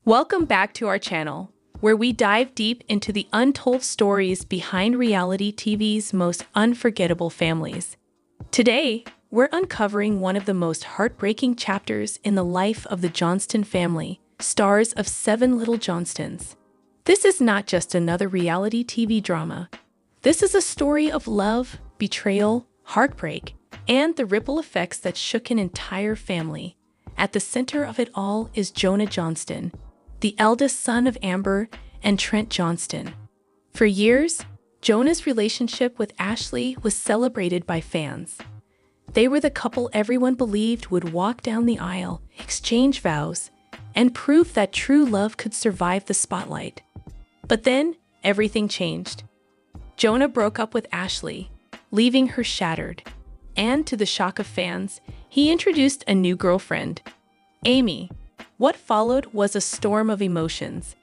Welcome back to our channel, where we dive deep into the untold stories behind reality TV's most unforgettable families. Today, we're uncovering one of the most heartbreaking chapters in the life of the Johnston family, stars of Seven Little Johnstons. This is not just another reality TV drama. This is a story of love, betrayal, heartbreak, and the ripple effects that shook an entire family. At the center of it all is Jonah Johnston, the eldest son of Amber and Trent Johnston. For years, Jonah's relationship with Ashley was celebrated by fans. They were the couple everyone believed would walk down the aisle, exchange vows, and prove that true love could survive the spotlight. But then, everything changed. Jonah broke up with Ashley, leaving her shattered. And to the shock of fans, he introduced a new girlfriend, Amy. What followed was a storm of emotions.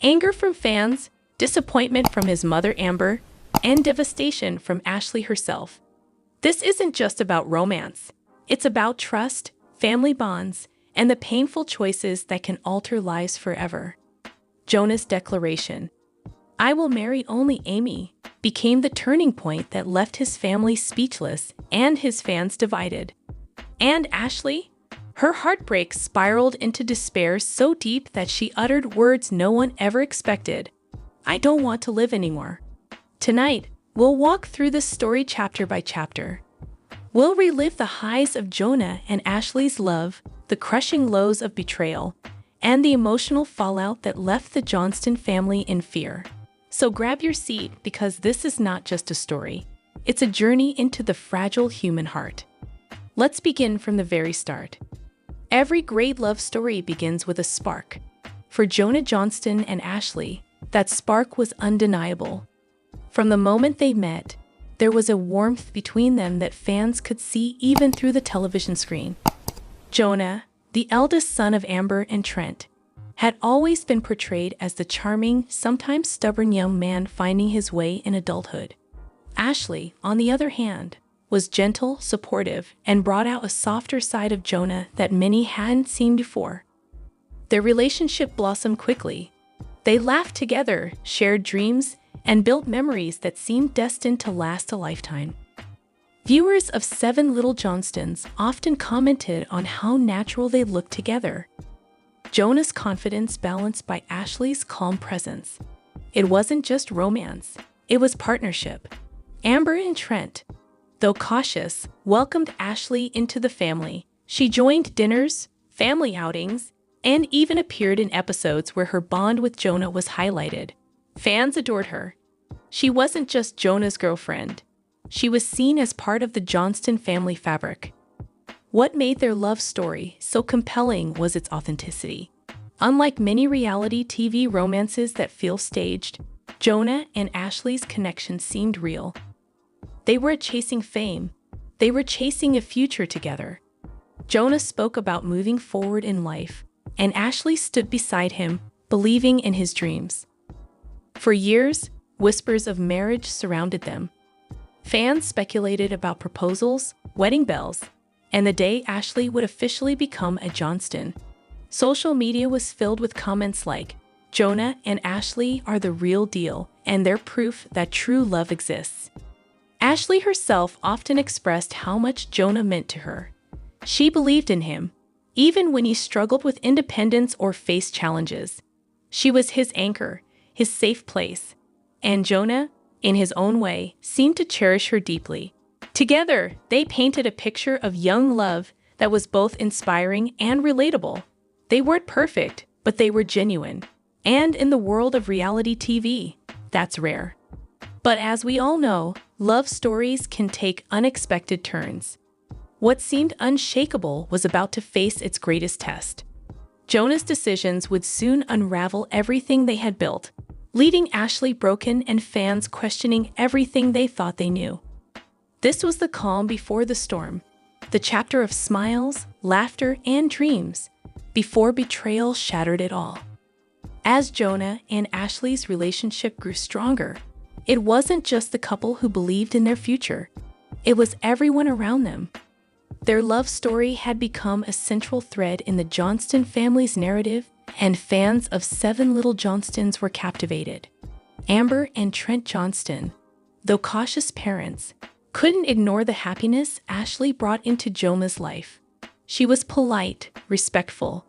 Anger from fans, disappointment from his mother Amber, and devastation from Ashley herself. This isn't just about romance. It's about trust, family bonds, and the painful choices that can alter lives forever. Jonah's declaration, "I will marry only Amy," became the turning point that left his family speechless and his fans divided. And Ashley? Her heartbreak spiraled into despair so deep that she uttered words no one ever expected. "I don't want to live anymore." Tonight, we'll walk through this story chapter by chapter. We'll relive the highs of Jonah and Ashley's love, the crushing lows of betrayal, and the emotional fallout that left the Johnston family in fear. So grab your seat, because this is not just a story. It's a journey into the fragile human heart. Let's begin from the very start. Every great love story begins with a spark. For Jonah Johnston and Ashley, that spark was undeniable. From the moment they met, there was a warmth between them that fans could see even through the television screen. Jonah, the eldest son of Amber and Trent, had always been portrayed as the charming, sometimes stubborn young man finding his way in adulthood. Ashley, on the other hand, was gentle, supportive, and brought out a softer side of Jonah that many hadn't seen before. Their relationship blossomed quickly. They laughed together, shared dreams, and built memories that seemed destined to last a lifetime. Viewers of Seven Little Johnstons often commented on how natural they looked together. Jonah's confidence balanced by Ashley's calm presence. It wasn't just romance, it was partnership. Amber and Trent, though cautious, welcomed Ashley into the family. She joined dinners, family outings, and even appeared in episodes where her bond with Jonah was highlighted. Fans adored her. She wasn't just Jonah's girlfriend. She was seen as part of the Johnston family fabric. What made their love story so compelling was its authenticity. Unlike many reality TV romances that feel staged, Jonah and Ashley's connection seemed real. They weren't chasing fame. They were chasing a future together. Jonah spoke about moving forward in life, and Ashley stood beside him, believing in his dreams. For years, whispers of marriage surrounded them. Fans speculated about proposals, wedding bells, and the day Ashley would officially become a Johnston. Social media was filled with comments like, "Jonah and Ashley are the real deal, and they're proof that true love exists." Ashley herself often expressed how much Jonah meant to her. She believed in him, even when he struggled with independence or faced challenges. She was his anchor, his safe place. And Jonah, in his own way, seemed to cherish her deeply. Together, they painted a picture of young love that was both inspiring and relatable. They weren't perfect, but they were genuine. And in the world of reality TV, that's rare. But as we all know, love stories can take unexpected turns. What seemed unshakable was about to face its greatest test. Jonah's decisions would soon unravel everything they had built, leaving Ashley broken and fans questioning everything they thought they knew. This was the calm before the storm, the chapter of smiles, laughter, and dreams, before betrayal shattered it all. As Jonah and Ashley's relationship grew stronger, it wasn't just the couple who believed in their future. It was everyone around them. Their love story had become a central thread in the Johnston family's narrative, and fans of Seven Little Johnstons were captivated. Amber and Trent Johnston, though cautious parents, couldn't ignore the happiness Ashley brought into Jonah's life. She was polite, respectful,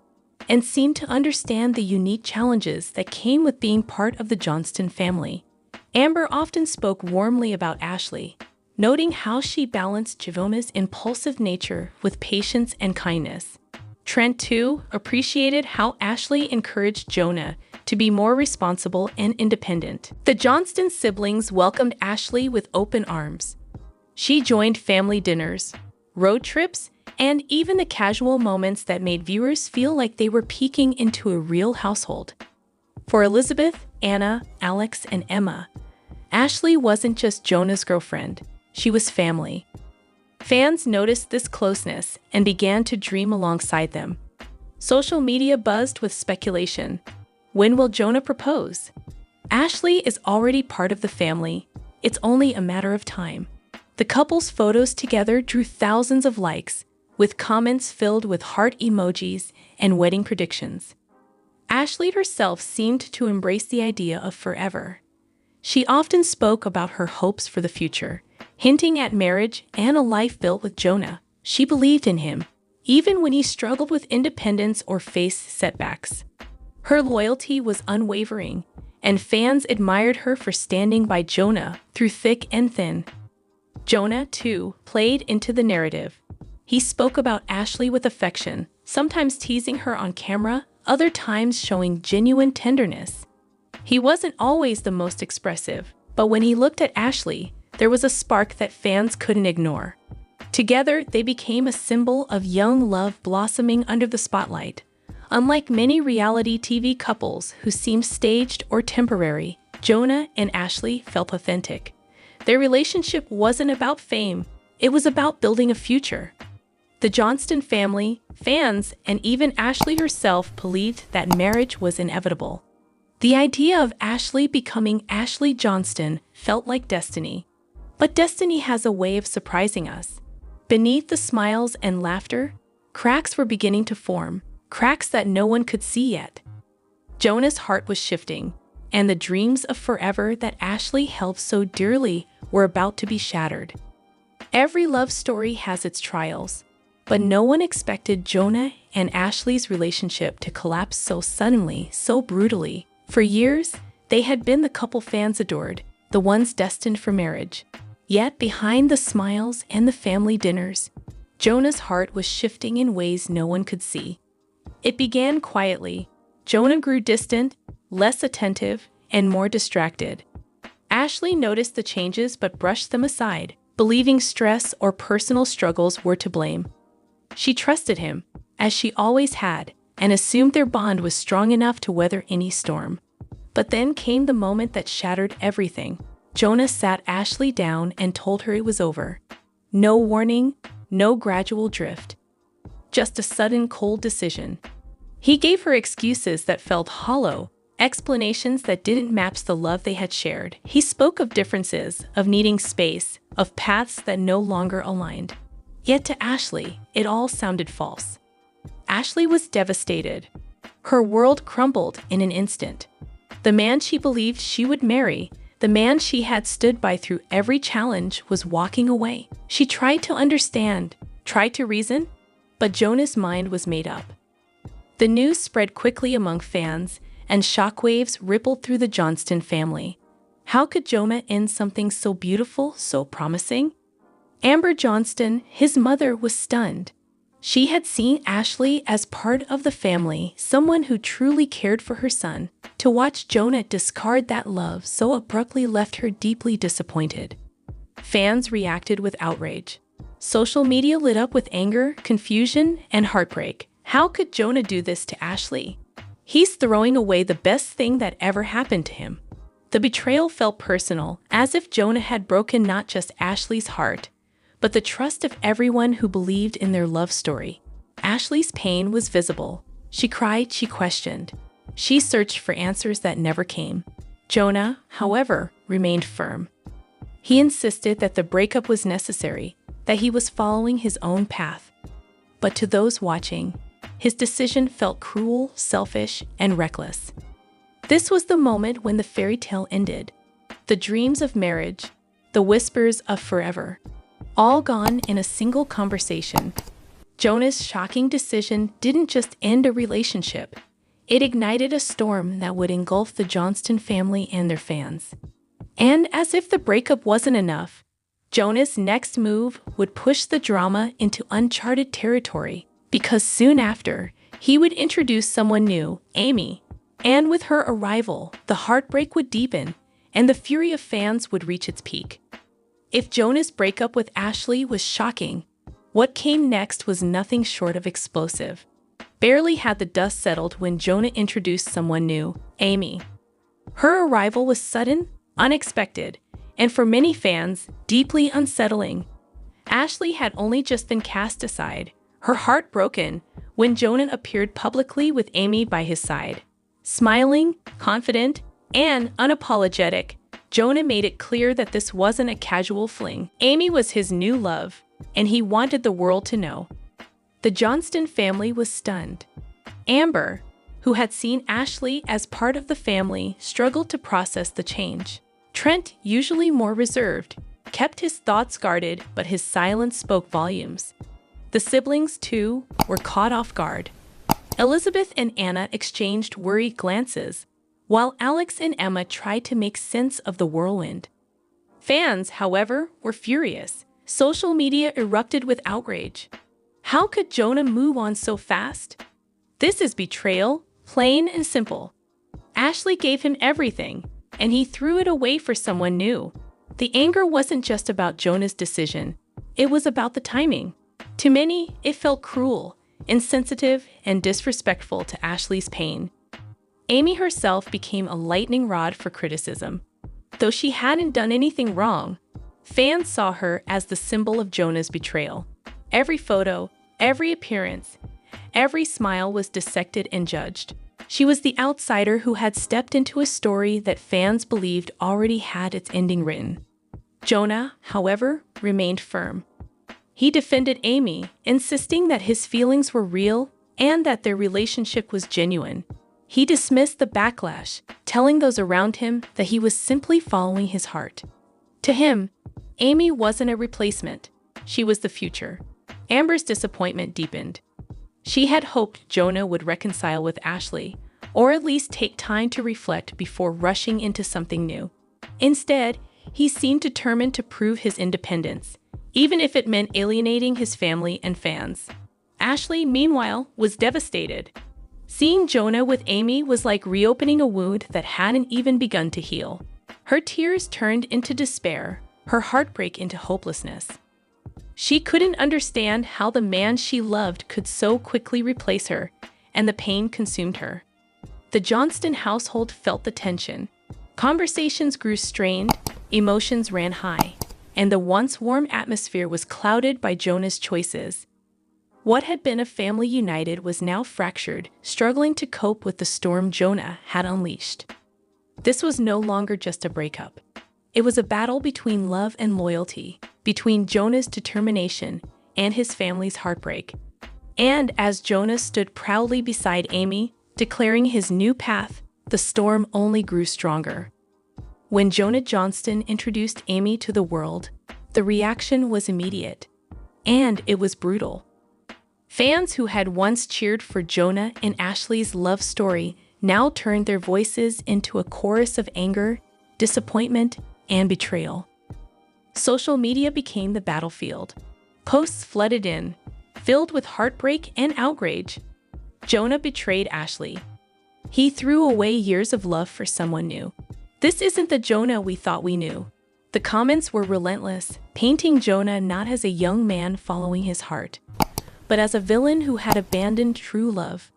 and seemed to understand the unique challenges that came with being part of the Johnston family. Amber often spoke warmly about Ashley, noting how she balanced Jonah's impulsive nature with patience and kindness. Trent, too, appreciated how Ashley encouraged Jonah to be more responsible and independent. The Johnston siblings welcomed Ashley with open arms. She joined family dinners, road trips, and even the casual moments that made viewers feel like they were peeking into a real household. For Elizabeth, Anna, Alex, and Emma, Ashley wasn't just Jonah's girlfriend, she was family. Fans noticed this closeness and began to dream alongside them. Social media buzzed with speculation. When will Jonah propose? Ashley is already part of the family. It's only a matter of time. The couple's photos together drew thousands of likes, with comments filled with heart emojis and wedding predictions. Ashley herself seemed to embrace the idea of forever. She often spoke about her hopes for the future, hinting at marriage and a life built with Jonah. She believed in him, even when he struggled with independence or faced setbacks. Her loyalty was unwavering, and fans admired her for standing by Jonah through thick and thin. Jonah, too, played into the narrative. He spoke about Ashley with affection, sometimes teasing her on camera, other times showing genuine tenderness. He wasn't always the most expressive, but when he looked at Ashley, there was a spark that fans couldn't ignore. Together, they became a symbol of young love blossoming under the spotlight. Unlike many reality TV couples who seem staged or temporary, Jonah and Ashley felt authentic. Their relationship wasn't about fame, it was about building a future. The Johnston family, fans, and even Ashley herself believed that marriage was inevitable. The idea of Ashley becoming Ashley Johnston felt like destiny. But destiny has a way of surprising us. Beneath the smiles and laughter, cracks were beginning to form, cracks that no one could see yet. Jonah's heart was shifting, and the dreams of forever that Ashley held so dearly were about to be shattered. Every love story has its trials, but no one expected Jonah and Ashley's relationship to collapse so suddenly, so brutally. For years, they had been the couple fans adored, the ones destined for marriage. Yet behind the smiles and the family dinners, Jonah's heart was shifting in ways no one could see. It began quietly. Jonah grew distant, less attentive, and more distracted. Ashley noticed the changes but brushed them aside, believing stress or personal struggles were to blame. She trusted him, as she always had, and assumed their bond was strong enough to weather any storm. But then came the moment that shattered everything. Jonah sat Ashley down and told her it was over. No warning, no gradual drift. Just a sudden cold decision. He gave her excuses that felt hollow, explanations that didn't match the love they had shared. He spoke of differences, of needing space, of paths that no longer aligned. Yet to Ashley, it all sounded false. Ashley was devastated. Her world crumbled in an instant. The man she believed she would marry, the man she had stood by through every challenge, was walking away. She tried to understand, tried to reason, but Jonah's mind was made up. The news spread quickly among fans, and shockwaves rippled through the Johnston family. How could Jonah end something so beautiful, so promising? Amber Johnston, his mother, was stunned. She had seen Ashley as part of the family, someone who truly cared for her son. To watch Jonah discard that love so abruptly left her deeply disappointed. Fans reacted with outrage. Social media lit up with anger, confusion, and heartbreak. How could Jonah do this to Ashley? He's throwing away the best thing that ever happened to him. The betrayal felt personal, as if Jonah had broken not just Ashley's heart, but the trust of everyone who believed in their love story. Ashley's pain was visible. She cried, she questioned. She searched for answers that never came. Jonah, however, remained firm. He insisted that the breakup was necessary, that he was following his own path. But to those watching, his decision felt cruel, selfish, and reckless. This was the moment when the fairy tale ended. The dreams of marriage, the whispers of forever, all gone in a single conversation. Jonah's shocking decision didn't just end a relationship. It ignited a storm that would engulf the Johnston family and their fans. And as if the breakup wasn't enough, Jonah's next move would push the drama into uncharted territory, because soon after, he would introduce someone new, Amy. And with her arrival, the heartbreak would deepen, and the fury of fans would reach its peak. If Jonah's breakup with Ashley was shocking, what came next was nothing short of explosive. Barely had the dust settled when Jonah introduced someone new, Amy. Her arrival was sudden, unexpected, and for many fans, deeply unsettling. Ashley had only just been cast aside, her heart broken, when Jonah appeared publicly with Amy by his side. Smiling, confident, and unapologetic, Jonah made it clear that this wasn't a casual fling. Amy was his new love, and he wanted the world to know. The Johnston family was stunned. Amber, who had seen Ashley as part of the family, struggled to process the change. Trent, usually more reserved, kept his thoughts guarded, but his silence spoke volumes. The siblings, too, were caught off guard. Elizabeth and Anna exchanged worried glances, while Alex and Emma tried to make sense of the whirlwind. Fans, however, were furious. Social media erupted with outrage. How could Jonah move on so fast? This is betrayal, plain and simple. Ashley gave him everything, and he threw it away for someone new. The anger wasn't just about Jonah's decision, it was about the timing. To many, it felt cruel, insensitive, and disrespectful to Ashley's pain. Amy herself became a lightning rod for criticism. Though she hadn't done anything wrong, fans saw her as the symbol of Jonah's betrayal. Every photo, every appearance, every smile was dissected and judged. She was the outsider who had stepped into a story that fans believed already had its ending written. Jonah, however, remained firm. He defended Amy, insisting that his feelings were real and that their relationship was genuine. He dismissed the backlash, telling those around him that he was simply following his heart. To him, Amy wasn't a replacement. She was the future. Amber's disappointment deepened. She had hoped Jonah would reconcile with Ashley, or at least take time to reflect before rushing into something new. Instead, he seemed determined to prove his independence, even if it meant alienating his family and fans. Ashley, meanwhile, was devastated. Seeing Jonah with Amy was like reopening a wound that hadn't even begun to heal. Her tears turned into despair, her heartbreak into hopelessness. She couldn't understand how the man she loved could so quickly replace her, and the pain consumed her. The Johnston household felt the tension. Conversations grew strained, emotions ran high, and the once warm atmosphere was clouded by Jonah's choices. What had been a family united was now fractured, struggling to cope with the storm Jonah had unleashed. This was no longer just a breakup. It was a battle between love and loyalty, between Jonah's determination and his family's heartbreak. And as Jonah stood proudly beside Amy, declaring his new path, the storm only grew stronger. When Jonah Johnston introduced Amy to the world, the reaction was immediate, and it was brutal. Fans who had once cheered for Jonah and Ashley's love story now turned their voices into a chorus of anger, disappointment, and betrayal. Social media became the battlefield. Posts flooded in, filled with heartbreak and outrage. Jonah betrayed Ashley. He threw away years of love for someone new. This isn't the Jonah we thought we knew. The comments were relentless, painting Jonah not as a young man following his heart, but as a villain who had abandoned true love.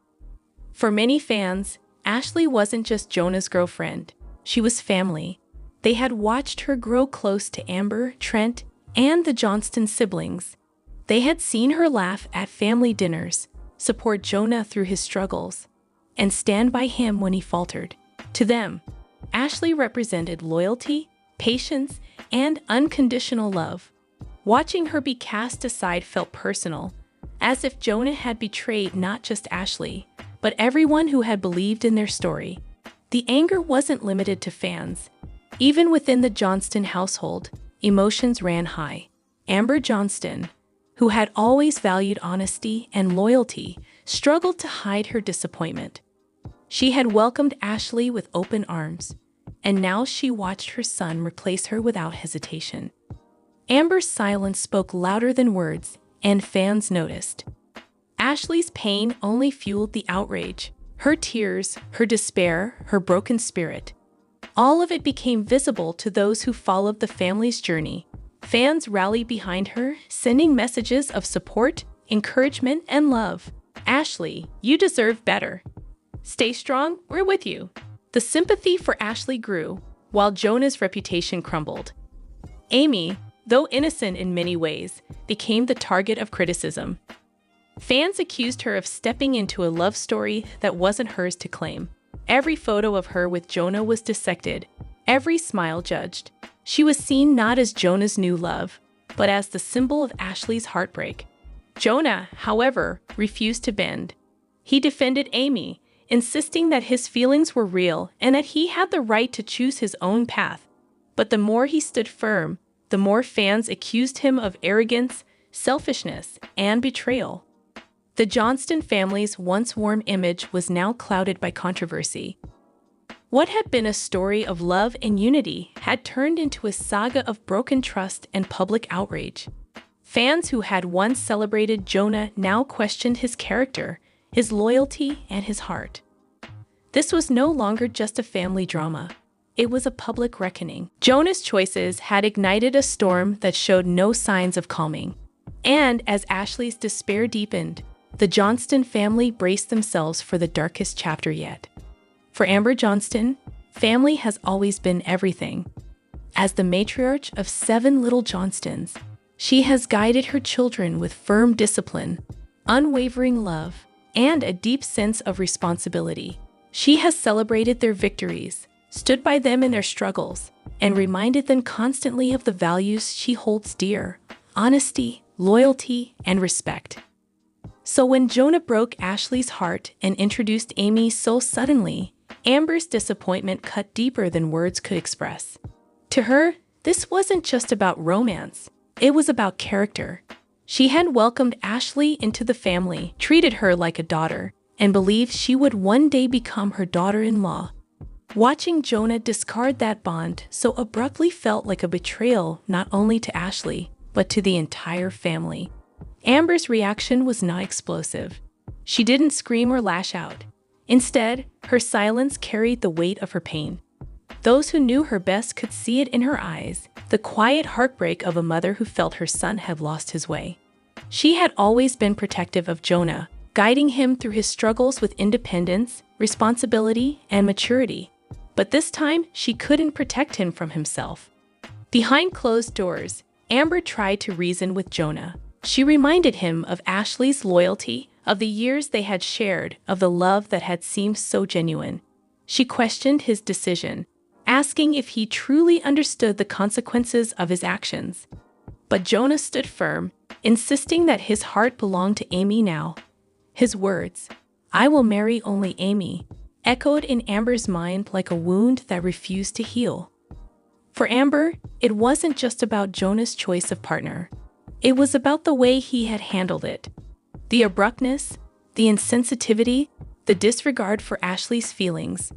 For many fans, Ashley wasn't just Jonah's girlfriend. She was family. They had watched her grow close to Amber, Trent, and the Johnston siblings. They had seen her laugh at family dinners, support Jonah through his struggles, and stand by him when he faltered. To them, Ashley represented loyalty, patience, and unconditional love. Watching her be cast aside felt personal, as if Jonah had betrayed not just Ashley, but everyone who had believed in their story. The anger wasn't limited to fans. Even within the Johnston household, emotions ran high. Amber Johnston, who had always valued honesty and loyalty, struggled to hide her disappointment. She had welcomed Ashley with open arms, and now she watched her son replace her without hesitation. Amber's silence spoke louder than words, and fans noticed. Ashley's pain only fueled the outrage. Her tears, her despair, her broken spirit. All of it became visible to those who followed the family's journey. Fans rallied behind her, sending messages of support, encouragement, and love. Ashley, you deserve better. Stay strong, we're with you. The sympathy for Ashley grew, while Jonah's reputation crumbled. Amy, though innocent in many ways, became the target of criticism. Fans accused her of stepping into a love story that wasn't hers to claim. Every photo of her with Jonah was dissected, every smile judged. She was seen not as Jonah's new love, but as the symbol of Ashley's heartbreak. Jonah, however, refused to bend. He defended Amy, insisting that his feelings were real and that he had the right to choose his own path. But the more he stood firm, the more fans accused him of arrogance, selfishness, and betrayal. The Johnston family's once warm image was now clouded by controversy. What had been a story of love and unity had turned into a saga of broken trust and public outrage. Fans who had once celebrated Jonah now questioned his character, his loyalty, and his heart. This was no longer just a family drama. It was a public reckoning. Jonah's choices had ignited a storm that showed no signs of calming. And as Ashley's despair deepened, the Johnston family braced themselves for the darkest chapter yet. For Amber Johnston, family has always been everything. As the matriarch of 7 little Johnstons, she has guided her children with firm discipline, unwavering love, and a deep sense of responsibility. She has celebrated their victories, stood by them in their struggles, and reminded them constantly of the values she holds dear: honesty, loyalty, and respect. So when Jonah broke Ashley's heart and introduced Amy so suddenly, Amber's disappointment cut deeper than words could express. To her, this wasn't just about romance, it was about character. She had welcomed Ashley into the family, treated her like a daughter, and believed she would one day become her daughter-in-law. Watching Jonah discard that bond so abruptly felt like a betrayal not only to Ashley, but to the entire family. Amber's reaction was not explosive. She didn't scream or lash out. Instead, her silence carried the weight of her pain. Those who knew her best could see it in her eyes, the quiet heartbreak of a mother who felt her son had lost his way. She had always been protective of Jonah, guiding him through his struggles with independence, responsibility, and maturity. But this time, she couldn't protect him from himself. Behind closed doors, Amber tried to reason with Jonah. She reminded him of Ashley's loyalty, of the years they had shared, of the love that had seemed so genuine. She questioned his decision, asking if he truly understood the consequences of his actions. But Jonah stood firm, insisting that his heart belonged to Amy now. His words, "I will marry only Amy," echoed in Amber's mind like a wound that refused to heal. For Amber, it wasn't just about Jonah's choice of partner. It was about the way he had handled it. The abruptness, the insensitivity, the disregard for Ashley's feelings.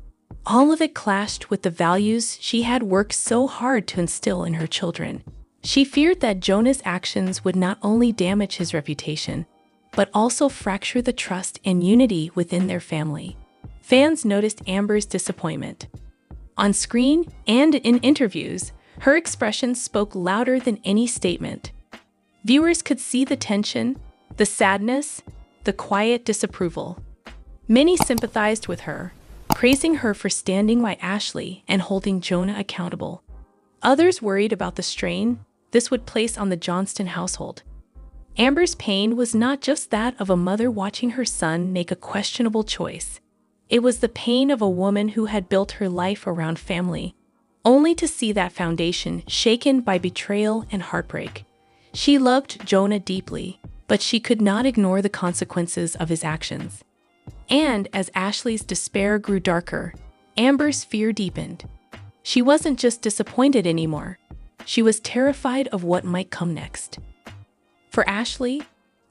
All of it clashed with the values she had worked so hard to instill in her children. She feared that Jonah's actions would not only damage his reputation, but also fracture the trust and unity within their family. Fans noticed Amber's disappointment. On screen and in interviews, her expressions spoke louder than any statement. Viewers could see the tension, the sadness, the quiet disapproval. Many sympathized with her, praising her for standing by Ashley and holding Jonah accountable. Others worried about the strain this would place on the Johnston household. Amber's pain was not just that of a mother watching her son make a questionable choice. It was the pain of a woman who had built her life around family, only to see that foundation shaken by betrayal and heartbreak. She loved Jonah deeply, but she could not ignore the consequences of his actions. And as Ashley's despair grew darker, Amber's fear deepened. She wasn't just disappointed anymore. She was terrified of what might come next. For Ashley,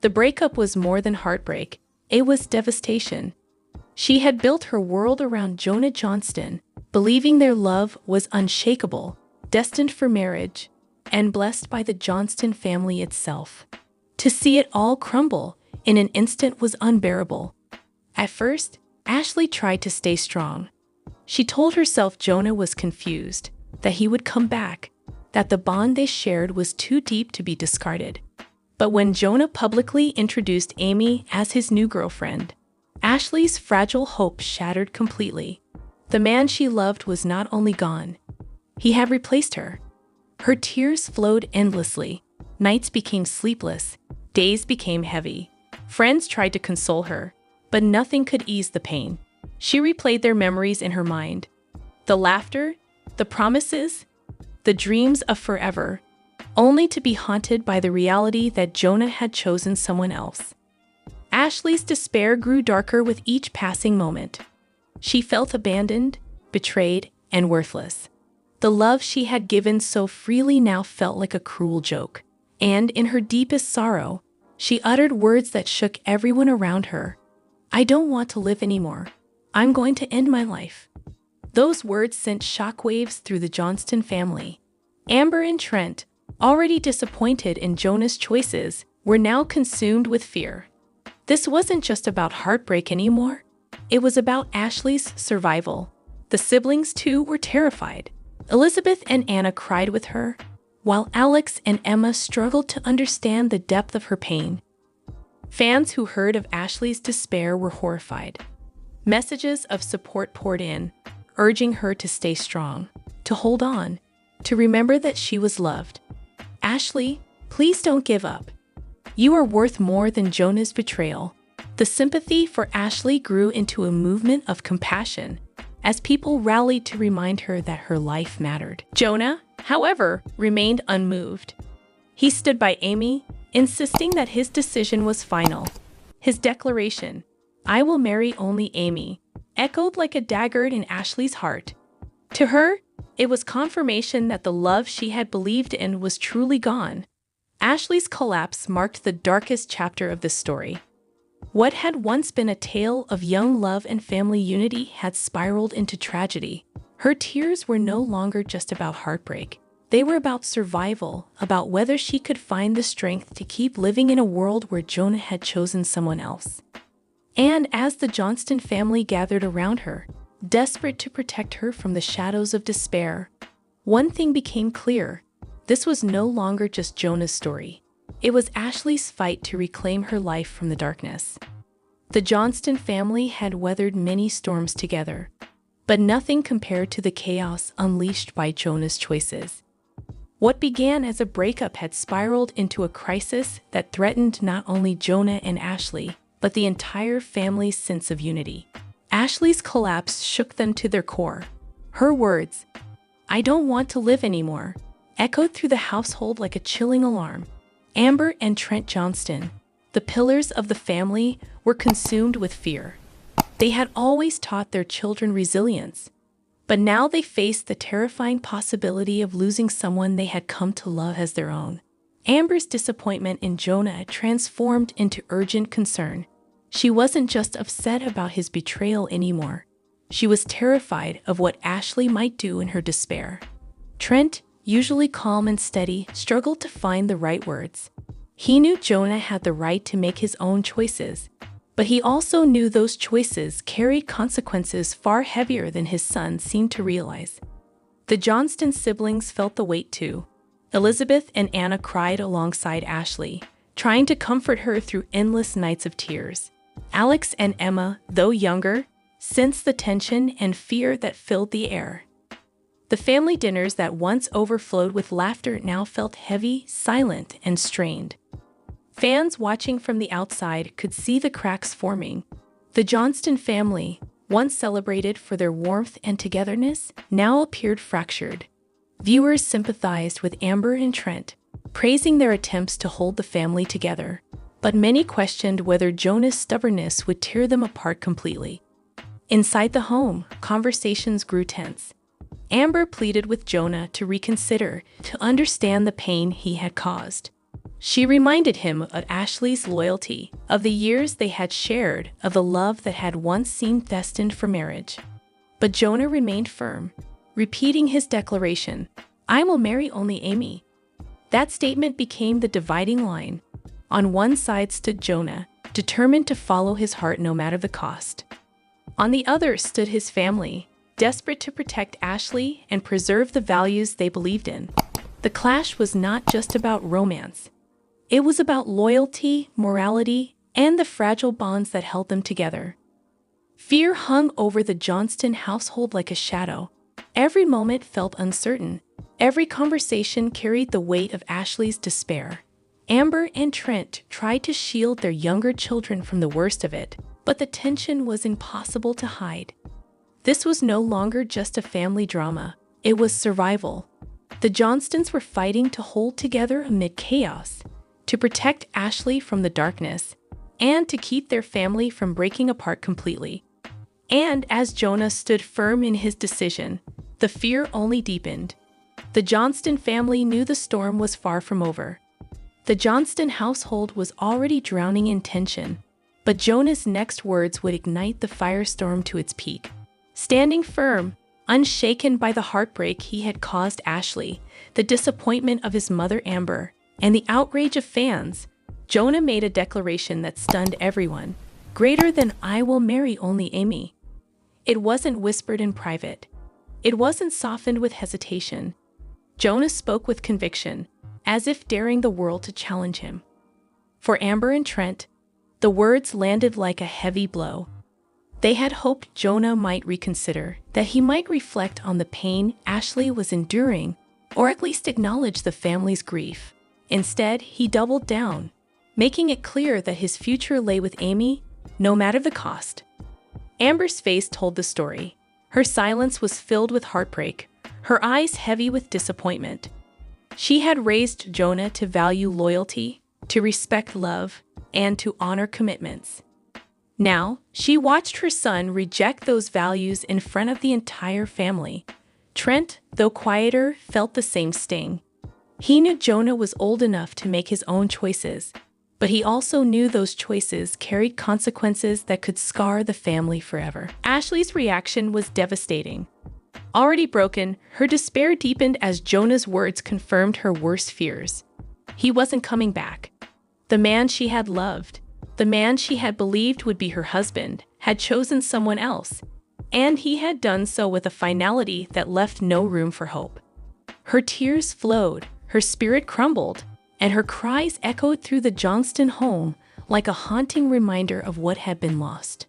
the breakup was more than heartbreak. It was devastation. She had built her world around Jonah Johnston, believing their love was unshakable, destined for marriage, and blessed by the Johnston family itself. To see it all crumble in an instant was unbearable. At first, Ashley tried to stay strong. She told herself Jonah was confused, that he would come back, that the bond they shared was too deep to be discarded. But when Jonah publicly introduced Amy as his new girlfriend, Ashley's fragile hope shattered completely. The man she loved was not only gone, he had replaced her. Her tears flowed endlessly. Nights became sleepless. Days became heavy. Friends tried to console her, but nothing could ease the pain. She replayed their memories in her mind. The laughter, the promises, the dreams of forever, only to be haunted by the reality that Jonah had chosen someone else. Ashley's despair grew darker with each passing moment. She felt abandoned, betrayed, and worthless. The love she had given so freely now felt like a cruel joke. And in her deepest sorrow, she uttered words that shook everyone around her. "I don't want to live anymore. I'm going to end my life." Those words sent shockwaves through the Johnston family. Amber and Trent, already disappointed in Jonah's choices, were now consumed with fear. This wasn't just about heartbreak anymore. It was about Ashley's survival. The siblings, too, were terrified. Elizabeth and Anna cried with her, while Alex and Emma struggled to understand the depth of her pain. Fans who heard of Ashley's despair were horrified. Messages of support poured in, urging her to stay strong, to hold on, to remember that she was loved. "Ashley, please don't give up. You are worth more than Jonah's betrayal." The sympathy for Ashley grew into a movement of compassion as people rallied to remind her that her life mattered. Jonah, however, remained unmoved. He stood by Amy, insisting that his decision was final. His declaration, "I will marry only Amy," echoed like a dagger in Ashley's heart. To her, it was confirmation that the love she had believed in was truly gone. Ashley's collapse marked the darkest chapter of this story. What had once been a tale of young love and family unity had spiraled into tragedy. Her tears were no longer just about heartbreak. They were about survival, about whether she could find the strength to keep living in a world where Jonah had chosen someone else. And as the Johnston family gathered around her, desperate to protect her from the shadows of despair, one thing became clear. This was no longer just Jonah's story. It was Ashley's fight to reclaim her life from the darkness. The Johnston family had weathered many storms together, but nothing compared to the chaos unleashed by Jonah's choices. What began as a breakup had spiraled into a crisis that threatened not only Jonah and Ashley, but the entire family's sense of unity. Ashley's collapse shook them to their core. Her words, "I don't want to live anymore," echoed through the household like a chilling alarm. Amber and Trent Johnston, the pillars of the family, were consumed with fear. They had always taught their children resilience, but now they faced the terrifying possibility of losing someone they had come to love as their own. Amber's disappointment in Jonah transformed into urgent concern. She wasn't just upset about his betrayal anymore. She was terrified of what Ashley might do in her despair. Trent, usually calm and steady, struggled to find the right words. He knew Jonah had the right to make his own choices, but he also knew those choices carried consequences far heavier than his son seemed to realize. The Johnston siblings felt the weight too. Elizabeth and Anna cried alongside Ashley, trying to comfort her through endless nights of tears. Alex and Emma, though younger, sensed the tension and fear that filled the air. The family dinners that once overflowed with laughter now felt heavy, silent, and strained. Fans watching from the outside could see the cracks forming. The Johnston family, once celebrated for their warmth and togetherness, now appeared fractured. Viewers sympathized with Amber and Trent, praising their attempts to hold the family together. but many questioned whether Jonah's stubbornness would tear them apart completely. Inside the home, conversations grew tense. Amber pleaded with Jonah to reconsider, to understand the pain he had caused. She reminded him of Ashley's loyalty, of the years they had shared, of the love that had once seemed destined for marriage. But Jonah remained firm, repeating his declaration, "I will marry only Amy." That statement became the dividing line. On one side stood Jonah, determined to follow his heart no matter the cost. On the other stood his family, desperate to protect Ashley and preserve the values they believed in. The clash was not just about romance. It was about loyalty, morality, and the fragile bonds that held them together. Fear hung over the Johnston household like a shadow. Every moment felt uncertain. Every conversation carried the weight of Ashley's despair. Amber and Trent tried to shield their younger children from the worst of it, but the tension was impossible to hide. This was no longer just a family drama. It was survival. The Johnstons were fighting to hold together amid chaos, to protect Ashley from the darkness, and to keep their family from breaking apart completely. And as Jonah stood firm in his decision, the fear only deepened. The Johnston family knew the storm was far from over. The Johnston household was already drowning in tension, but Jonah's next words would ignite the firestorm to its peak. Standing firm, unshaken by the heartbreak he had caused Ashley, the disappointment of his mother Amber, and the outrage of fans, Jonah made a declaration that stunned everyone, greater than "I will marry only Amy." It wasn't whispered in private. It wasn't softened with hesitation. Jonah spoke with conviction, as if daring the world to challenge him. For Amber and Trent, the words landed like a heavy blow. They had hoped Jonah might reconsider, that he might reflect on the pain Ashley was enduring, or at least acknowledge the family's grief. Instead, he doubled down, making it clear that his future lay with Amy, no matter the cost. Amber's face told the story. Her silence was filled with heartbreak, her eyes heavy with disappointment. She had raised Jonah to value loyalty, to respect love, and to honor commitments. Now, she watched her son reject those values in front of the entire family. Trent, though quieter, felt the same sting. He knew Jonah was old enough to make his own choices, but he also knew those choices carried consequences that could scar the family forever. Ashley's reaction was devastating. Already broken, her despair deepened as Jonah's words confirmed her worst fears. He wasn't coming back. The man she had loved, the man she had believed would be her husband, had chosen someone else, and he had done so with a finality that left no room for hope. Her tears flowed, her spirit crumbled, and her cries echoed through the Johnston home like a haunting reminder of what had been lost.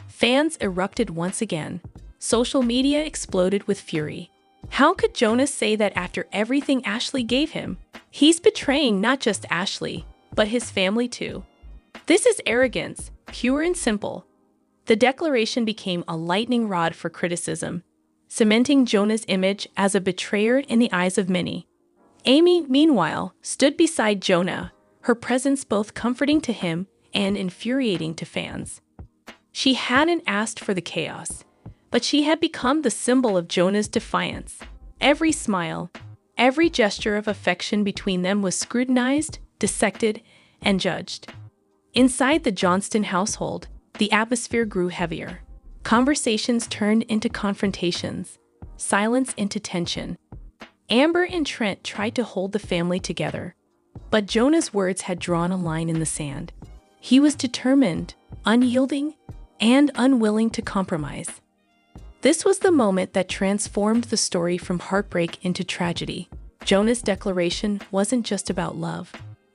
Fans erupted once again. Social media exploded with fury. How could Jonah say that after everything Ashley gave him? He's betraying not just Ashley, but his family too. This is arrogance, pure and simple. The declaration became a lightning rod for criticism, cementing Jonah's image as a betrayer in the eyes of many. Amy, meanwhile, stood beside Jonah, her presence both comforting to him and infuriating to fans. She hadn't asked for the chaos, but she had become the symbol of Jonah's defiance. Every smile, every gesture of affection between them was scrutinized, dissected, and judged. Inside the Johnston household, the atmosphere grew heavier. Conversations turned into confrontations, silence into tension. Amber and Trent tried to hold the family together, but Jonah's words had drawn a line in the sand. He was determined, unyielding, and unwilling to compromise. This was the moment that transformed the story from heartbreak into tragedy. Jonah's declaration wasn't just about love.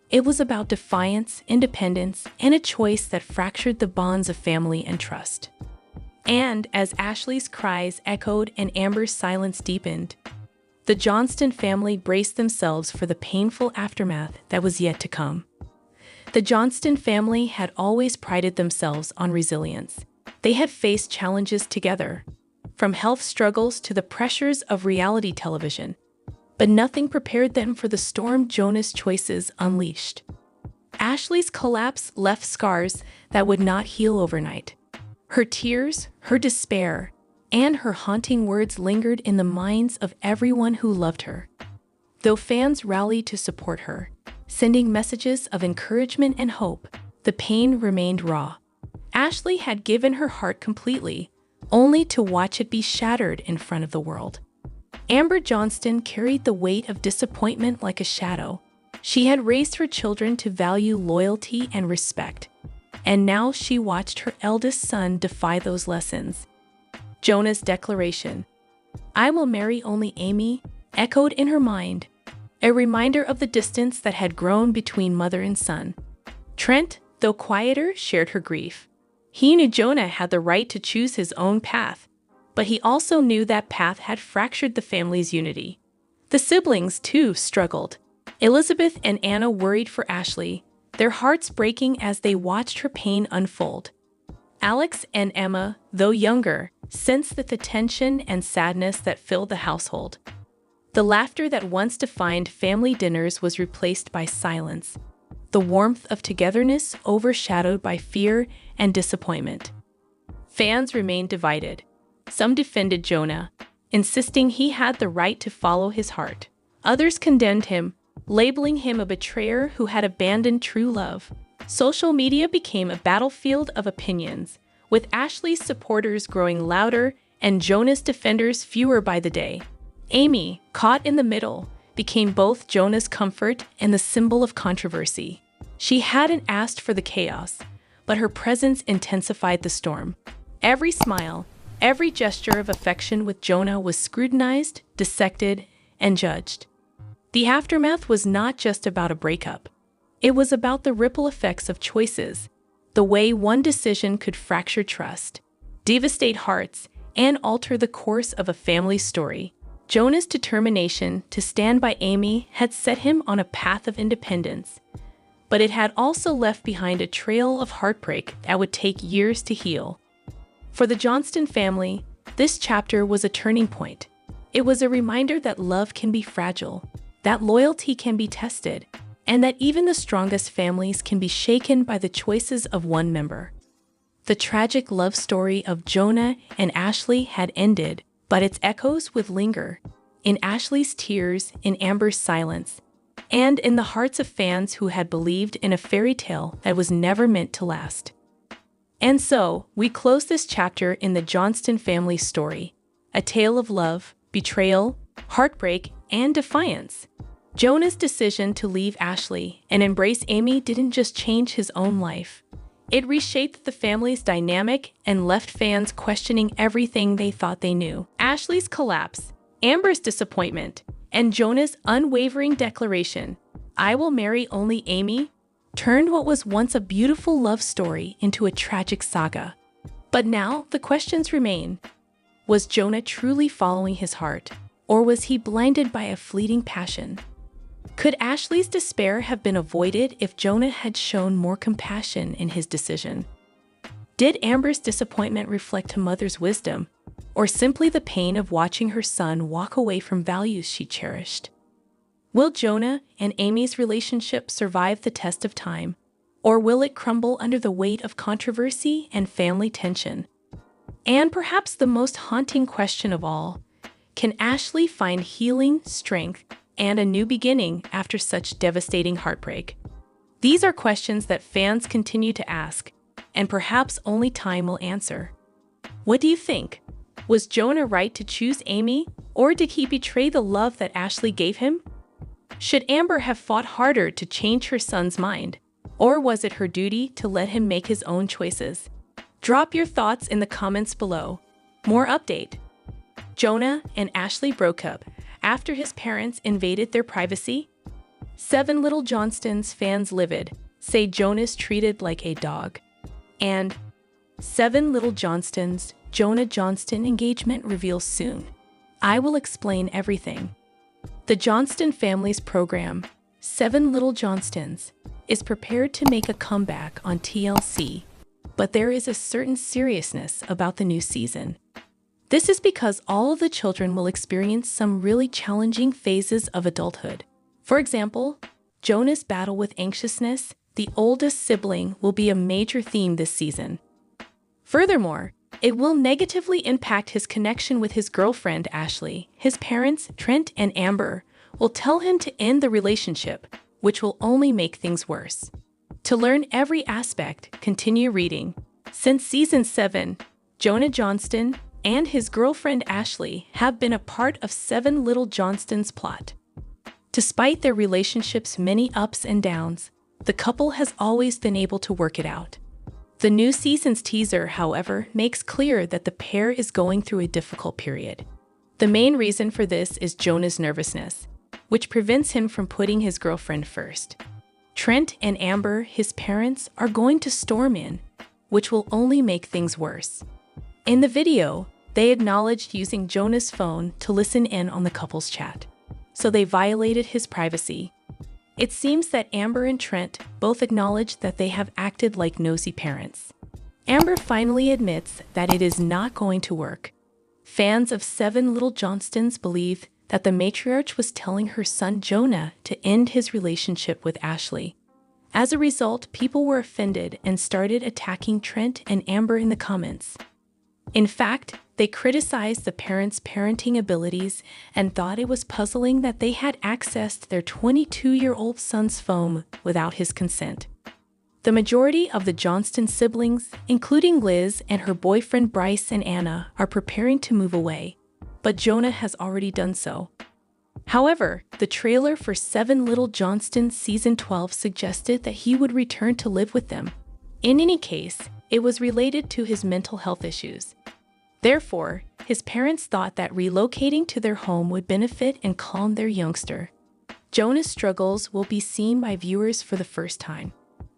It was about defiance, independence, and a choice that fractured the bonds of family and trust. And as Ashley's cries echoed and Amber's silence deepened, the Johnston family braced themselves for the painful aftermath that was yet to come. The Johnston family had always prided themselves on resilience. They had faced challenges together, from health struggles to the pressures of reality television, but nothing prepared them for the storm Jonah's choices unleashed. Ashley's collapse left scars that would not heal overnight. Her tears, her despair, and her haunting words lingered in the minds of everyone who loved her. Though fans rallied to support her, sending messages of encouragement and hope, the pain remained raw. Ashley had given her heart completely, only to watch it be shattered in front of the world. Amber Johnston carried the weight of disappointment like a shadow. She had raised her children to value loyalty and respect, and now she watched her eldest son defy those lessons. Jonah's declaration, "I will marry only Amy," echoed in her mind, a reminder of the distance that had grown between mother and son. Trent, though quieter, shared her grief. He knew Jonah had the right to choose his own path, but he also knew that path had fractured the family's unity. The siblings, too, struggled. Elizabeth and Anna worried for Ashley, their hearts breaking as they watched her pain unfold. Alex and Emma, though younger, sensed the tension and sadness that filled the household. The laughter that once defined family dinners was replaced by silence, the warmth of togetherness overshadowed by fear and disappointment. Fans remained divided. Some defended Jonah, insisting he had the right to follow his heart. Others condemned him, labeling him a betrayer who had abandoned true love. Social media became a battlefield of opinions, with Ashley's supporters growing louder and Jonah's defenders fewer by the day. Amy, caught in the middle, became both Jonah's comfort and the symbol of controversy. She hadn't asked for the chaos, but her presence intensified the storm. Every smile, every gesture of affection with Jonah was scrutinized, dissected, and judged. The aftermath was not just about a breakup. It was about the ripple effects of choices, the way one decision could fracture trust, devastate hearts, and alter the course of a family's story. Jonah's determination to stand by Amy had set him on a path of independence, but it had also left behind a trail of heartbreak that would take years to heal. For the Johnston family, this chapter was a turning point. It was a reminder that love can be fragile, that loyalty can be tested, and that even the strongest families can be shaken by the choices of one member. The tragic love story of Jonah and Ashley had ended, but its echoes would linger, in Ashley's tears, in Amber's silence, and in the hearts of fans who had believed in a fairy tale that was never meant to last. And so, we close this chapter in the Johnston family story, a tale of love, betrayal, heartbreak, and defiance. Jonah's decision to leave Ashley and embrace Amy didn't just change his own life. It reshaped the family's dynamic and left fans questioning everything they thought they knew. Ashley's collapse, Amber's disappointment, and Jonah's unwavering declaration, "I will marry only Amy," turned what was once a beautiful love story into a tragic saga. But now the questions remain. Was Jonah truly following his heart, or was he blinded by a fleeting passion? Could Ashley's despair have been avoided if Jonah had shown more compassion in his decision? Did Amber's disappointment reflect a mother's wisdom, or simply the pain of watching her son walk away from values she cherished? Will Jonah and Amy's relationship survive the test of time, or will it crumble under the weight of controversy and family tension? And perhaps the most haunting question of all, can Ashley find healing, strength, and a new beginning after such devastating heartbreak? These are questions that fans continue to ask, and perhaps only time will answer. What do you think? Was Jonah right to choose Amy, or did he betray the love that Ashley gave him? Should Amber have fought harder to change her son's mind, or was it her duty to let him make his own choices? Drop your thoughts in the comments below. More update. Jonah and Ashley broke up after his parents invaded their privacy. 7 Little Johnstons fans livid, say Jonah's treated like a dog. And 7 Little Johnstons, Jonah Johnston engagement reveals soon. I will explain everything. The Johnston family's program, 7 Little Johnstons, is prepared to make a comeback on TLC, but there is a certain seriousness about the new season. This is because all of the children will experience some really challenging phases of adulthood. For example, Jonah's battle with anxiousness, the oldest sibling will be a major theme this season. Furthermore, it will negatively impact his connection with his girlfriend, Ashley. His parents, Trent and Amber, will tell him to end the relationship, which will only make things worse. To learn every aspect, continue reading. Since season 7, Jonah Johnston and his girlfriend Ashley have been a part of 7 Little Johnstons' plot. Despite their relationship's many ups and downs, the couple has always been able to work it out. The new season's teaser, however, makes clear that the pair is going through a difficult period. The main reason for this is Jonah's nervousness, which prevents him from putting his girlfriend first. Trent and Amber, his parents, are going to storm in, which will only make things worse. In the video, they acknowledged using Jonah's phone to listen in on the couple's chat, so they violated his privacy. It seems that Amber and Trent both acknowledge that they have acted like nosy parents. Amber finally admits that it is not going to work. Fans of 7 Little Johnstons believe that the matriarch was telling her son Jonah to end his relationship with Ashley. As a result, people were offended and started attacking Trent and Amber in the comments. In fact, they criticized the parents' parenting abilities and thought it was puzzling that they had accessed their 22-year-old son's phone without his consent. The majority of the Johnston siblings, including Liz and her boyfriend Bryce and Anna, are preparing to move away, but Jonah has already done so. However, the trailer for 7 Little Johnstons Season 12 suggested that he would return to live with them. In any case, it was related to his mental health issues. Therefore, his parents thought that relocating to their home would benefit and calm their youngster. Jonah's struggles will be seen by viewers for the first time.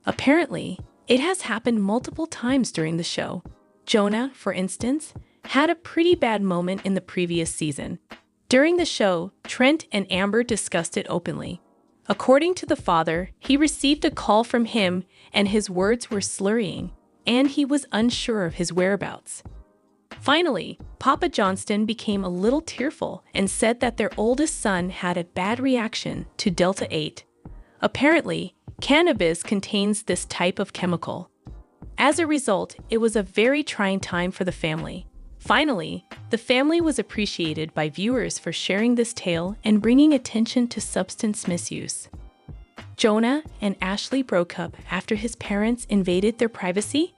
Apparently, it has happened multiple times during the show. Jonah, for instance, had a pretty bad moment in the previous season. During the show, Trent and Amber discussed it openly. According to the father, he received a call from him and his words were slurring, and he was unsure of his whereabouts. Finally, Papa Johnston became a little tearful and said that their oldest son had a bad reaction to Delta 8. Apparently, cannabis contains this type of chemical. As a result, it was a very trying time for the family. Finally, the family was appreciated by viewers for sharing this tale and bringing attention to substance misuse. Jonah and Ashley broke up after his parents invaded their privacy.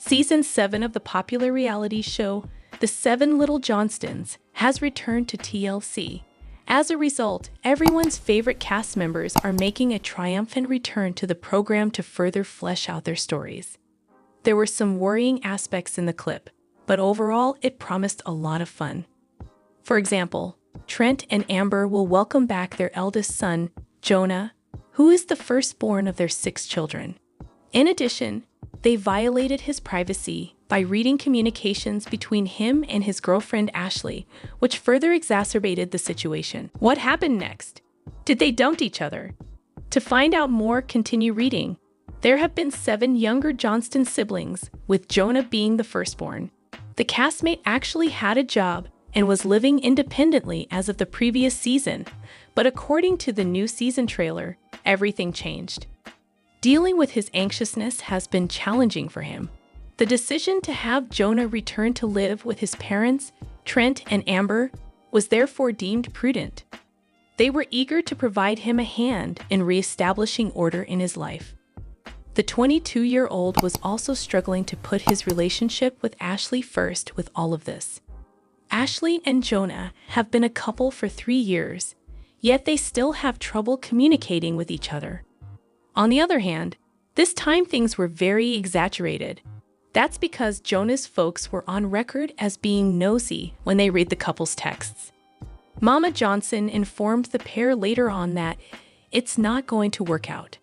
Season 7 of the popular reality show, The 7 Little Johnstons, has returned to TLC. As a result, everyone's favorite cast members are making a triumphant return to the program to further flesh out their stories. There were some worrying aspects in the clip, but overall it promised a lot of fun. For example, Trent and Amber will welcome back their eldest son, Jonah, who is the firstborn of their 6 children. In addition, they violated his privacy by reading communications between him and his girlfriend Ashley, which further exacerbated the situation. What happened next? Did they dump each other? To find out more, continue reading. There have been 7 younger Johnston siblings, with Jonah being the firstborn. The castmate actually had a job and was living independently as of the previous season, but according to the new season trailer, everything changed. Dealing with his anxiousness has been challenging for him. The decision to have Jonah return to live with his parents, Trent and Amber, was therefore deemed prudent. They were eager to provide him a hand in reestablishing order in his life. The 22-year-old was also struggling to put his relationship with Ashley first with all of this. Ashley and Jonah have been a couple for 3 years, yet they still have trouble communicating with each other. On the other hand, this time things were very exaggerated. That's because Jonah's folks were on record as being nosy when they read the couple's texts. Mama Johnson informed the pair later on that it's not going to work out.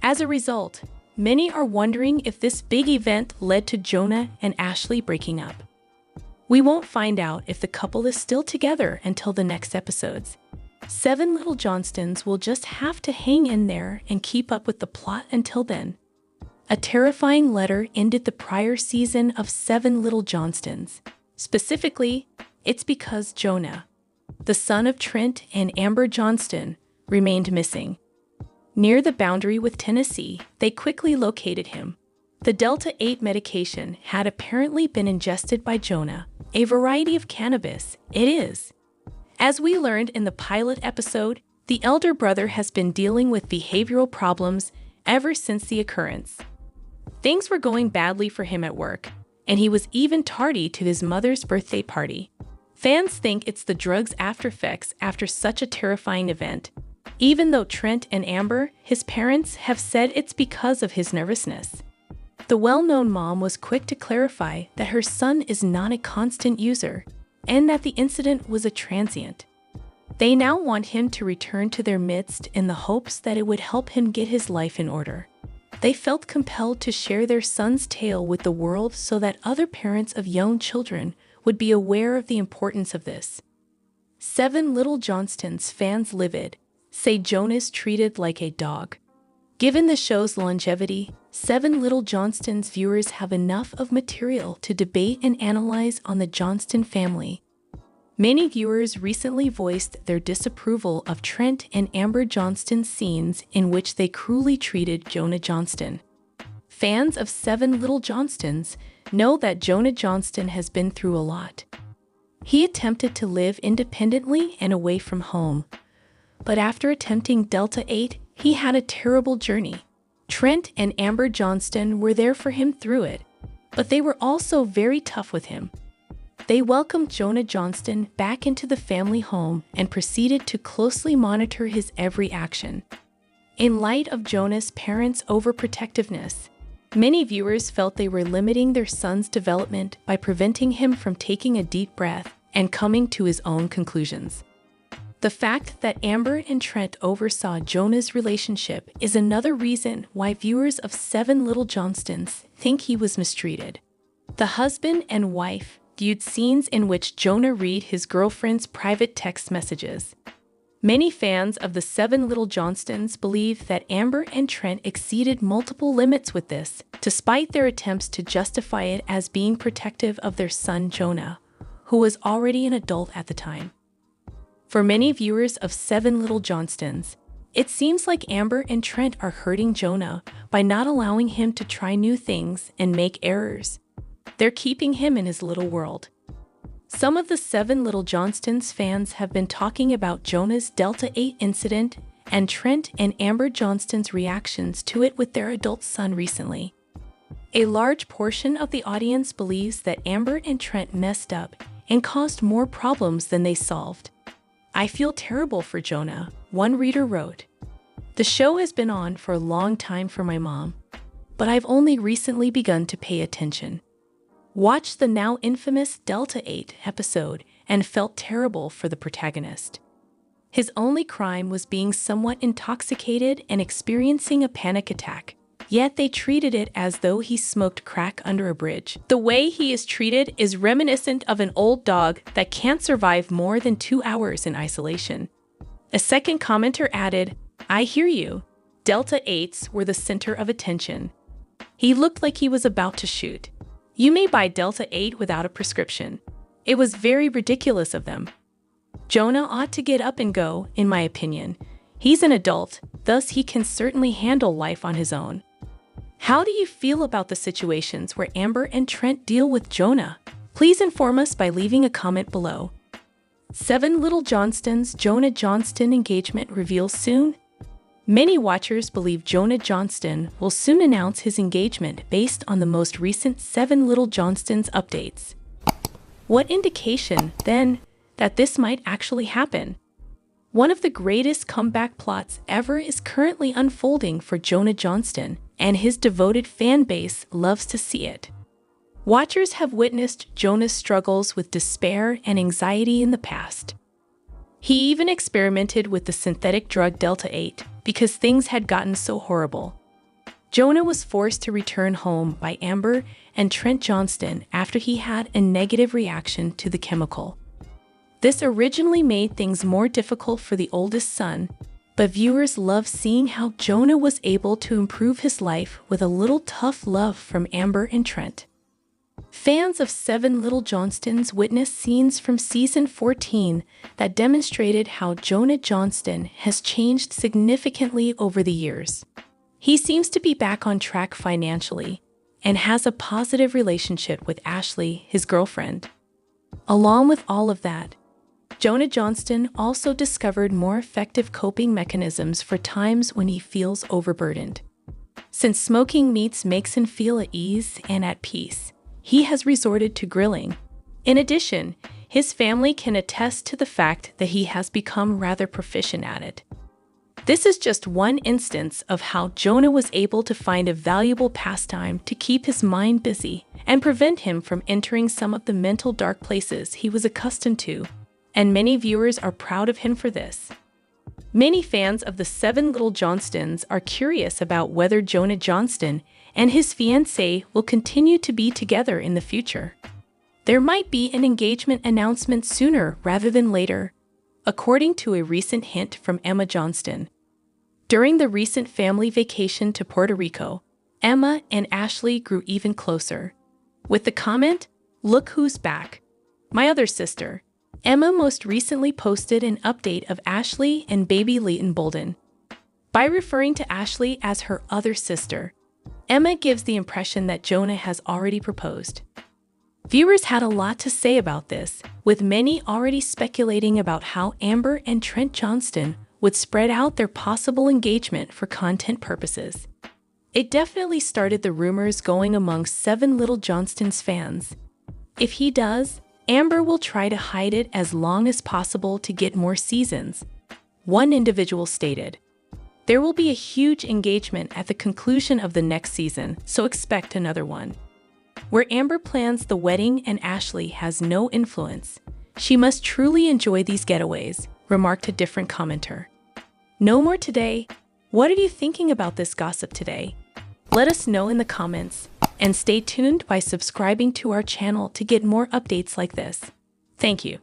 As a result, many are wondering if this big event led to Jonah and Ashley breaking up. We won't find out if the couple is still together until the next episodes. 7 Little Johnstons will just have to hang in there and keep up with the plot until then. A terrifying letter ended the prior season of 7 Little Johnstons. Specifically, it's because Jonah, the son of Trent and Amber Johnston, remained missing. Near the boundary with Tennessee, they quickly located him. The Delta 8 medication had apparently been ingested by Jonah, a variety of cannabis, it is. As we learned in the pilot episode, the elder brother has been dealing with behavioral problems ever since the occurrence. Things were going badly for him at work, and he was even tardy to his mother's birthday party. Fans think it's the drug's aftereffects after such a terrifying event, even though Trent and Amber, his parents, have said it's because of his nervousness. The well-known mom was quick to clarify that her son is not a constant user, and that the incident was a transient. They now want him to return to their midst in the hopes that it would help him get his life in order. They felt compelled to share their son's tale with the world so that other parents of young children would be aware of the importance of this. 7 Little Johnstons fans livid, say Jonah is treated like a dog. Given the show's longevity, 7 Little Johnstons viewers have enough of material to debate and analyze on the Johnston family. Many viewers recently voiced their disapproval of Trent and Amber Johnston's scenes in which they cruelly treated Jonah Johnston. Fans of 7 Little Johnstons know that Jonah Johnston has been through a lot. He attempted to live independently and away from home, but after attempting Delta 8, he had a terrible journey. Trent and Amber Johnston were there for him through it, but they were also very tough with him. They welcomed Jonah Johnston back into the family home and proceeded to closely monitor his every action. In light of Jonah's parents' overprotectiveness, many viewers felt they were limiting their son's development by preventing him from taking a deep breath and coming to his own conclusions. The fact that Amber and Trent oversaw Jonah's relationship is another reason why viewers of 7 Little Johnstons think he was mistreated. The husband and wife viewed scenes in which Jonah read his girlfriend's private text messages. Many fans of the 7 Little Johnstons believe that Amber and Trent exceeded multiple limits with this, despite their attempts to justify it as being protective of their son Jonah, who was already an adult at the time. For many viewers of 7 Little Johnstons, it seems like Amber and Trent are hurting Jonah by not allowing him to try new things and make errors. They're keeping him in his little world. Some of the 7 Little Johnstons fans have been talking about Jonah's Delta 8 incident and Trent and Amber Johnston's reactions to it with their adult son recently. A large portion of the audience believes that Amber and Trent messed up and caused more problems than they solved. I feel terrible for Jonah, one reader wrote. The show has been on for a long time for my mom, but I've only recently begun to pay attention. Watched the now infamous Delta 8 episode and felt terrible for the protagonist. His only crime was being somewhat intoxicated and experiencing a panic attack, yet they treated it as though he smoked crack under a bridge. The way he is treated is reminiscent of an old dog that can't survive more than 2 hours in isolation. A second commenter added, "I hear you. Delta 8s were the center of attention. He looked like he was about to shoot. You may buy Delta 8 without a prescription. It was very ridiculous of them. Jonah ought to get up and go, in my opinion. He's an adult, thus he can certainly handle life on his own." How do you feel about the situations where Amber and Trent deal with Jonah? Please inform us by leaving a comment below. 7 Little Johnstons Jonah Johnston engagement reveals soon? Many watchers believe Jonah Johnston will soon announce his engagement based on the most recent 7 Little Johnstons updates. What indication, then, that this might actually happen? One of the greatest comeback plots ever is currently unfolding for Jonah Johnston, and his devoted fan base loves to see it. Watchers have witnessed Jonah's struggles with despair and anxiety in the past. He even experimented with the synthetic drug Delta 8 because things had gotten so horrible. Jonah was forced to return home by Amber and Trent Johnston after he had a negative reaction to the chemical. This originally made things more difficult for the oldest son, but viewers love seeing how Jonah was able to improve his life with a little tough love from Amber and Trent. Fans of Seven Little Johnstons witnessed scenes from season 14 that demonstrated how Jonah Johnston has changed significantly over the years. He seems to be back on track financially and has a positive relationship with Ashley, his girlfriend. Along with all of that, Jonah Johnston also discovered more effective coping mechanisms for times when he feels overburdened. Since smoking meats makes him feel at ease and at peace, he has resorted to grilling. In addition, his family can attest to the fact that he has become rather proficient at it. This is just one instance of how Jonah was able to find a valuable pastime to keep his mind busy and prevent him from entering some of the mental dark places he was accustomed to, and many viewers are proud of him for this. Many fans of the Seven Little Johnstons are curious about whether Jonah Johnston and his fiancée will continue to be together in the future. There might be an engagement announcement sooner rather than later, according to a recent hint from Emma Johnston. During the recent family vacation to Puerto Rico, Emma and Ashley grew even closer. With the comment, "Look who's back, my other sister," Emma most recently posted an update of Ashley and baby Leighton Bolden. By referring to Ashley as her other sister, Emma gives the impression that Jonah has already proposed. Viewers had a lot to say about this, with many already speculating about how Amber and Trent Johnston would spread out their possible engagement for content purposes. It definitely started the rumors going among Seven Little Johnstons fans. If he does, Amber will try to hide it as long as possible to get more seasons. One individual stated, "There will be a huge engagement at the conclusion of the next season, so expect another one." Where Amber plans the wedding and Ashley has no influence, she must truly enjoy these getaways, remarked a different commenter. No more today. What are you thinking about this gossip today? Let us know in the comments, and stay tuned by subscribing to our channel to get more updates like this. Thank you.